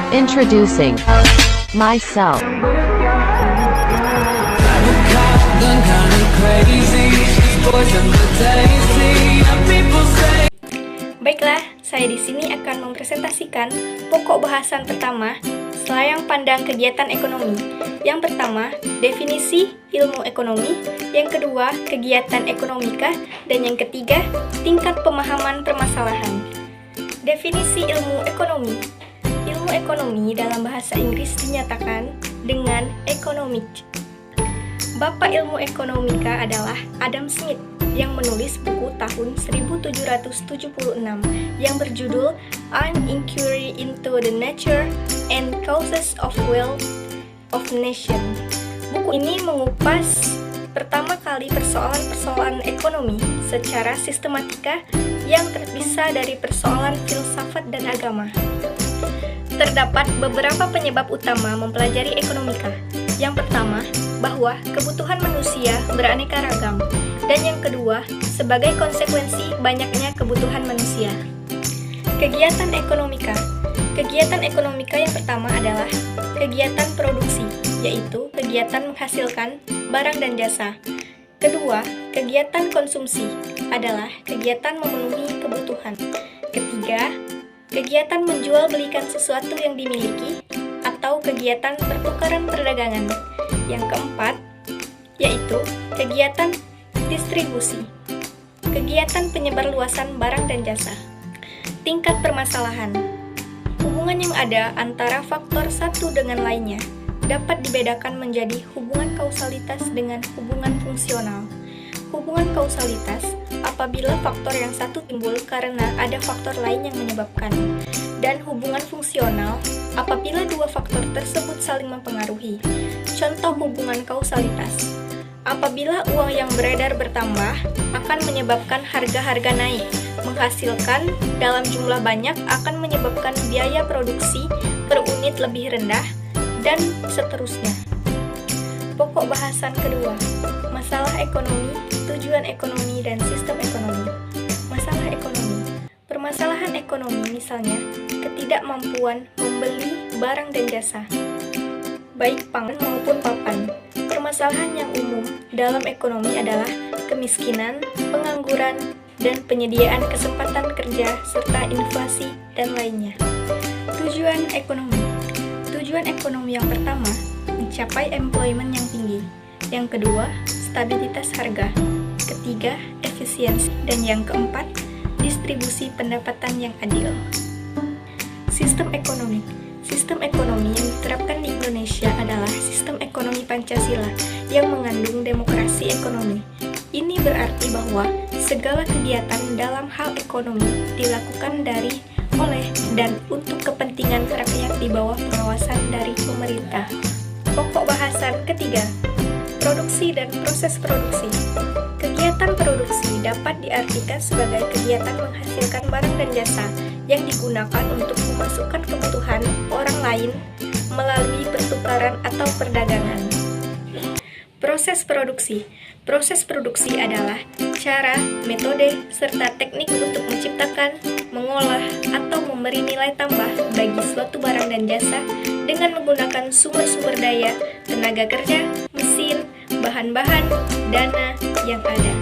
Introducing myself. Baiklah, saya di sini akan mempresentasikan pokok bahasan pertama selayang pandang kegiatan ekonomi. Yang pertama, definisi ilmu ekonomi. Yang kedua, kegiatan ekonomika. Dan yang ketiga, tingkat pemahaman permasalahan. Definisi ilmu ekonomi. Ilmu ekonomi dalam bahasa Inggris dinyatakan dengan economic. Bapak ilmu ekonomika adalah Adam Smith yang menulis buku tahun 1776 yang berjudul An Inquiry into the Nature and Causes of Wealth of Nation. Buku ini mengupas pertama kali persoalan-persoalan ekonomi secara sistematika yang terpisah dari persoalan filsafat dan agama. Terdapat beberapa penyebab utama mempelajari ekonomika. Yang pertama, bahwa kebutuhan manusia beraneka ragam. Dan yang kedua, sebagai konsekuensi banyaknya kebutuhan manusia. Kegiatan ekonomika. Kegiatan ekonomika yang pertama adalah kegiatan produksi, yaitu kegiatan menghasilkan barang dan jasa. Kedua, kegiatan konsumsi adalah kegiatan memenuhi kebutuhan. Ketiga, kegiatan menjual belikan sesuatu yang dimiliki atau kegiatan pertukaran perdagangan. Yang keempat, yaitu kegiatan distribusi, kegiatan penyebarluasan barang dan jasa. Tingkat permasalahan. Hubungan yang ada antara faktor satu dengan lainnya dapat dibedakan menjadi hubungan kausalitas dengan hubungan fungsional. Hubungan kausalitas apabila faktor yang satu timbul karena ada faktor lain yang menyebabkan, dan hubungan fungsional apabila dua faktor tersebut saling mempengaruhi. Contoh hubungan kausalitas: apabila uang yang beredar bertambah akan menyebabkan harga-harga naik, menghasilkan dalam jumlah banyak akan menyebabkan biaya produksi per unit lebih rendah, dan seterusnya. Pokok bahasan kedua, masalah ekonomi, tujuan ekonomi, dan sistem ekonomi. Masalah ekonomi. Permasalahan ekonomi misalnya ketidakmampuan membeli barang dan jasa, baik pangan maupun papan. Permasalahan yang umum dalam ekonomi adalah kemiskinan, pengangguran, dan penyediaan kesempatan kerja, serta inflasi dan lainnya. Tujuan ekonomi. Tujuan ekonomi yang pertama, mencapai employment yang tinggi. Yang kedua, stabilitas harga. Ketiga, efisiensi. Dan yang keempat, distribusi pendapatan yang adil. Sistem ekonomi. Sistem ekonomi yang diterapkan di Indonesia adalah sistem ekonomi Pancasila yang mengandung demokrasi ekonomi. Ini berarti bahwa segala kegiatan dalam hal ekonomi dilakukan dari, oleh, dan untuk kepentingan rakyat di bawah pengawasan dari pemerintah. Pokok bahasan ketiga, produksi dan proses produksi. Kegiatan produksi dapat diartikan sebagai kegiatan menghasilkan barang dan jasa yang digunakan untuk memasukkan kebutuhan orang lain melalui pertukaran atau perdagangan. Proses produksi. Proses produksi adalah cara, metode, serta teknik untuk menciptakan, mengolah, atau memberi nilai tambah bagi suatu barang dan jasa dengan menggunakan sumber-sumber daya, tenaga kerja, mesin, bahan-bahan, dana yang ada.